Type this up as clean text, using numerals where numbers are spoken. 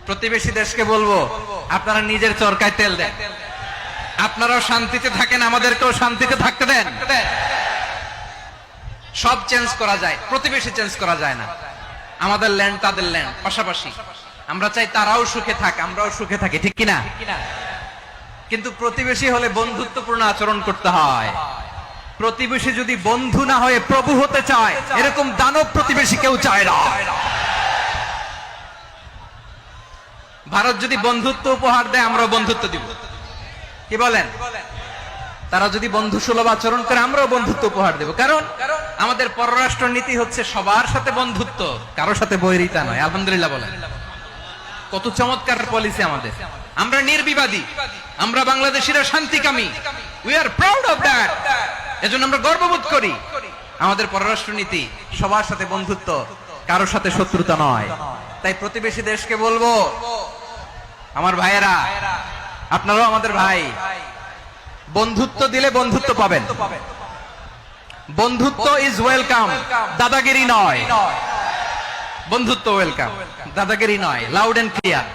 প্রতিবেশী দেশকে বলবো, আপনারা নিজের চরকায় তেল দেন, আপনারাও শান্তিতে থাকেন, আমাদেরকেও শান্তিতে থাকতে দেন। সব চেঞ্জ করা যায়, প্রতিবেশী চেঞ্জ করা যায় না। আমাদের ল্যান্ড তাদের ল্যান্ড, পাশাপাশি। আমরা চাই তারাও সুখে থাক, আমরাও সুখে থাকি, ঠিক কিনা? কিন্তু প্রতিবেশী হলে বন্ধুত্বপূর্ণ আচরণ করতে হয়। প্রতিবেশী যদি বন্ধু না হয়ে প্রভু হতে চায়, এরকম দানব প্রতিবেশী কেউ চায় না। ভারত যদি বন্ধুত্ব উপহার দেয়, আমরাও বন্ধুত্ব দিব, কি বলেন? তারা যদি বন্ধু সুলভ আচরণ করে, আমরাও বন্ধুত্ব উপহার দেব। কারণ আমাদের পররাষ্ট্র নীতি হচ্ছে সবার সাথে বন্ধুত্ব, কারোর সাথে বৈরিতা নয়। আলহামদুলিল্লাহ বলেন, কত চমৎকার পলিসি আমাদের। আমরা নির্বিবাদী, আমরা বাংলাদেশিরা শান্তিকামী। We are proud of that. এজন্য আমরা গর্ববোধ করি। আমাদের পররাষ্ট্র নীতি সবার সাথে বন্ধুত্ব, কারোর সাথে শত্রুতা নয়। তাই প্রতিবেশী দেশকে বলবো, আমার ভাইয়েরা, আপনারাও আমাদের ভাই, বন্ধুত্ব দিলে বন্ধুত্ব পাবেন। বন্ধুত্ব ইজ ওয়েলকাম, দাদাগিরি নয়। বন্ধুত্ব ওয়েলকাম, দাদাগিরি নয়। Loud and clear.